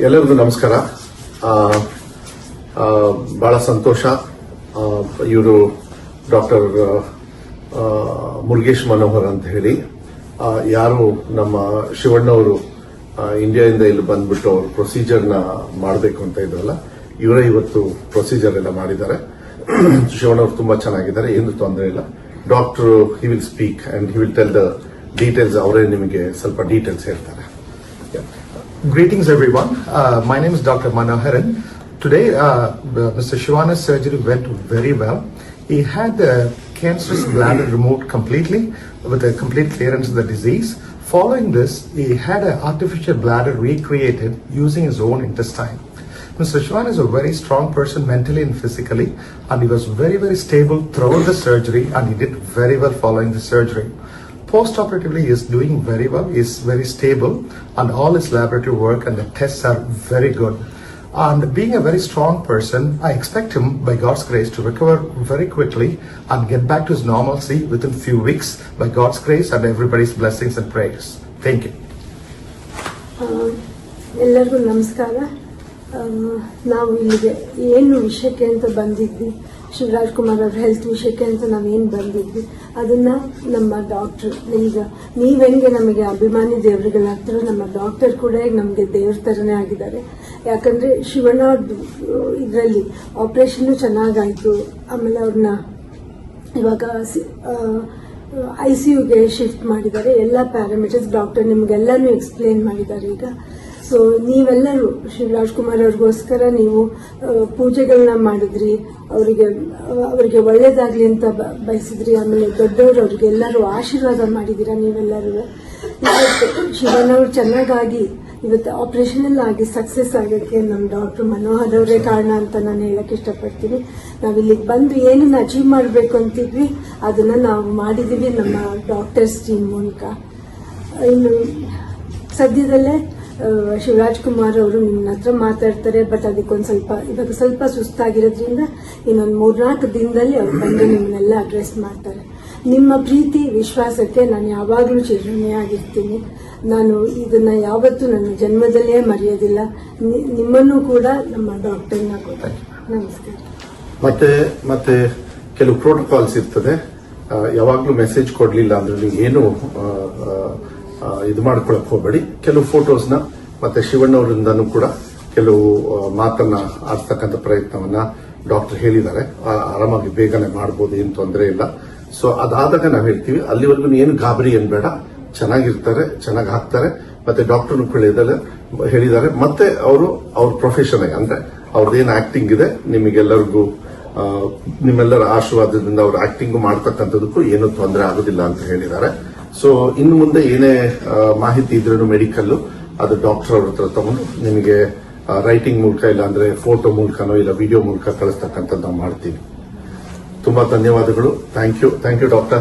ಎಲ್ಲರಿಗೂ ನಮಸ್ಕಾರ. ಬಹಳ ಸಂತೋಷ. ಇವರು ಡಾಕ್ಟರ್ ಮುರುಗೇಶ್ ಮನೋಹರ್ ಅಂತ ಹೇಳಿ, ಯಾರು ನಮ್ಮ ಶಿವಣ್ಣವರು ಇಂಡಿಯಾದಿಂದ ಇಲ್ಲಿ ಬಂದ್ಬಿಟ್ಟು ಅವ್ರ ಪ್ರೊಸೀಜರ್ನ ಮಾಡಬೇಕು ಅಂತ ಇದ್ರಲ್ಲ, ಇವರೇ ಇವತ್ತು ಪ್ರೊಸೀಜರ್ ಎಲ್ಲ ಮಾಡಿದ್ದಾರೆ. ಶಿವಣ್ಣವರು ತುಂಬಾ ಚೆನ್ನಾಗಿದ್ದಾರೆ, ಏನು ತೊಂದರೆ ಇಲ್ಲ. Doctor he will speak and he will tell the details. ಅವರೇ ನಿಮಗೆ ಸ್ವಲ್ಪ ಡೀಟೇಲ್ಸ್ ಹೇಳ್ತಾರೆ. Greetings everyone. My name is Dr. Manoharan. Today, Mr. Shivana's surgery went very well. He had the cancerous bladder removed completely with a complete clearance of the disease. Following this, he had an artificial bladder recreated using his own intestine. Mr. Shivan is a very strong person mentally and physically, and he was very, very stable throughout the surgery, and he did very well following the surgery. Post-operatively, he is doing very well. He is very stable, and all his laboratory work and the tests are very good. And being a very strong person, I expect him, by God's grace, to recover very quickly and get back to his normalcy within few weeks, by God's grace and everybody's blessings and prayers. Thank you. ಎಲ್ಲರಿಗೂ ನಮಸ್ಕಾರ. ನಾವು ಇಲ್ಲಿಗೆ ಏನು ವಿಷಯಕ್ಕೆ ಅಂತ ಬಂದಿದ್ವಿ, ಶಿವರಾಜ್ ಕುಮಾರ್ ಅವ್ರ health ವಿಷಯಕ್ಕೆ ಅಂತ ನಾವೇನು ಬಂದಿದ್ವಿ, ಅದನ್ನ ನಮ್ಮ ಡಾಕ್ಟರ್, ಈಗ ನೀವೆಂಗೆ ನಮಗೆ ಅಭಿಮಾನಿ ದೇವರುಗಳಾಗ್ತಾರೋ, ನಮ್ಮ ಡಾಕ್ಟರ್ ಕೂಡ ಈಗ ನಮಗೆ ದೇವ್ರ ಥರನೇ ಆಗಿದ್ದಾರೆ. ಯಾಕಂದ್ರೆ ಶಿವಣ್ಣ ಇದರಲ್ಲಿ ಆಪರೇಷನ್ ಚೆನ್ನಾಗಾಯ್ತು. ಆಮೇಲೆ ಅವ್ರನ್ನ ಇವಾಗ ICUಗೆ ಶಿಫ್ಟ್ ಮಾಡಿದ್ದಾರೆ. ಎಲ್ಲ ಪ್ಯಾರಾಮೀಟರ್ಸ್ ಡಾಕ್ಟರ್ ನಿಮ್ಗೆಲ್ಲಾನು ಎಕ್ಸ್ಪ್ಲೇನ್ ಮಾಡಿದ್ದಾರೆ ಈಗ. ಸೊ ನೀವೆಲ್ಲರೂ ಶಿವರಾಜ್ ಕುಮಾರ್ ಅವ್ರಿಗೋಸ್ಕರ ನೀವು ಪೂಜೆಗಳನ್ನ ಮಾಡಿದ್ರಿ, ಅವರಿಗೆ ಒಳ್ಳೇದಾಗ್ಲಿ ಅಂತ ಬಯಸಿದ್ರಿ. ಆಮೇಲೆ ದೊಡ್ಡವರು ಅವ್ರಿಗೆಲ್ಲರೂ ಆಶೀರ್ವಾದ ಮಾಡಿದ್ದೀರಾ ನೀವೆಲ್ಲರೂ. ಇವತ್ತು ಶಿವನವ್ರು ಚೆನ್ನಾಗಾಗಿ ಇವತ್ತು ಆಪರೇಷನ್ ಎಲ್ಲ ಆಗಿ ಸಕ್ಸಸ್ ಆಗೋಕ್ಕೆ ನಮ್ಮ ಡಾಕ್ಟರ್ ಮನೋಹರ್ ಅವರೇ ಕಾರಣ ಅಂತ ನಾನು ಹೇಳಕ್ ಇಷ್ಟಪಡ್ತೀನಿ. ನಾವಿಲ್ಲಿಗೆ ಬಂದು ಏನನ್ನ ಅಚೀವ್ ಮಾಡಬೇಕು ಅಂತಿದ್ವಿ ಅದನ್ನ ನಾವು ಮಾಡಿದೀವಿ ನಮ್ಮ ಡಾಕ್ಟರ್ಸ್ ಟೀಮ್ ಮೂಲಕ. ಇನ್ನು ಸದ್ಯದಲ್ಲೇ ಶಿವರಾಜ್ ಕುಮಾರ್ ಅವರು ನಿಮ್ಮ ಹತ್ರ ಮಾತಾಡ್ತಾರೆ. ಬಟ್ ಇವಾಗ ಸ್ವಲ್ಪ ಸುಸ್ತಾಗಿರೋದ್ರಿಂದ ಇನ್ನೊಂದು 3-4 ದಿನದಲ್ಲಿ ಅವ್ರು ಬಂದು ನಿಮ್ಮನ್ನೆಲ್ಲ ಅಡ್ರೆಸ್ ಮಾಡ್ತಾರೆ. ನಿಮ್ಮ ಪ್ರೀತಿ ವಿಶ್ವಾಸಕ್ಕೆ ನಾನು ಯಾವಾಗಲೂ ಚಿರಋಣಿಯಾಗಿರ್ತೀನಿ. ನಾನು ಇದನ್ನ ಯಾವತ್ತೂ ನನ್ನ ಜನ್ಮದಲ್ಲೇ ಮರೆಯೋದಿಲ್ಲ. ನಿಮ್ಮನ್ನು ಕೂಡ ನಮ್ಮ ಡಾಕ್ಟರ್ನ ಕೂಡ ನಮಸ್ಕಾರ. ಮತ್ತೆ ಕೆಲವು ಪ್ರೋಟೋಕಾಲ್ಸ್ ಇರ್ತದೆ. ಯಾವಾಗ್ಲೂ ಮೆಸೇಜ್ ಕೊಡ್ಲಿಲ್ಲ ಅಂದ್ರೆ ನೀವು ಏನು ಇದು ಮಾಡ್ಕೊಳಕ್ ಹೋಗಬೇಡಿ. ಕೆಲವು ಫೋಟೋಸ್ನ ಮತ್ತೆ ಶಿವಣ್ಣವರಿಂದನೂ ಕೂಡ ಕೆಲವು ಮಾತನ್ನ ಆಡ್ತಕ್ಕಂಥ ಪ್ರಯತ್ನವನ್ನ ಡಾಕ್ಟರ್ ಹೇಳಿದ್ದಾರೆ. ಆರಾಮಾಗಿ ಬೇಗನೆ ಮಾಡಬಹುದು, ಏನು ತೊಂದರೆ ಇಲ್ಲ. ಸೊ ಅದಾದಾಗ ನಾವ್ ಹೇಳ್ತೀವಿ, ಅಲ್ಲಿವರೆಗೂ ಏನು ಗಾಬರಿ ಏನ್ ಬೇಡ, ಚೆನ್ನಾಗಿರ್ತಾರೆ, ಚೆನ್ನಾಗಿ ಹಾಕ್ತಾರೆ. ಮತ್ತೆ ಡಾಕ್ಟರ್ನು ಹೇಳಿದ್ದಾರೆ. ಮತ್ತೆ ಅವ್ರ ಪ್ರೊಫೆಷನ್ ಅಂದ್ರೆ ಅವ್ರದ್ದೇನು ಆಕ್ಟಿಂಗ್ ಇದೆ, ನಿಮಗೆಲ್ಲರಿಗೂ ನಿಮ್ಮೆಲ್ಲರ ಆಶೀರ್ವಾದದಿಂದ ಅವ್ರ ಆಕ್ಟಿಂಗ್ ಮಾಡ್ತಕ್ಕಂಥದಕ್ಕೂ ಏನೂ ತೊಂದರೆ ಆಗೋದಿಲ್ಲ ಅಂತ ಹೇಳಿದ್ದಾರೆ. ಸೊ ಇನ್ನು ಮುಂದೆ ಏನೇ ಮಾಹಿತಿ ಇದ್ರೂ ಮೆಡಿಕಲ್ ಅದು ಡಾಕ್ಟರ್ ಅವ್ರ ಹತ್ರ ತಗೊಂಡು ನಿಮಗೆ ರೈಟಿಂಗ್ ಮೂಲಕ, ಇಲ್ಲ ಅಂದ್ರೆ ಫೋಟೋ ಮೂಲಕನೋ ಇಲ್ಲ ವಿಡಿಯೋ ಮೂಲಕ ಕಳಿಸ್ತಕ್ಕಂಥದ್ದು ನಾವು ಮಾಡ್ತೀವಿ. ತುಂಬಾ ಧನ್ಯವಾದಗಳು. Thank you doctor.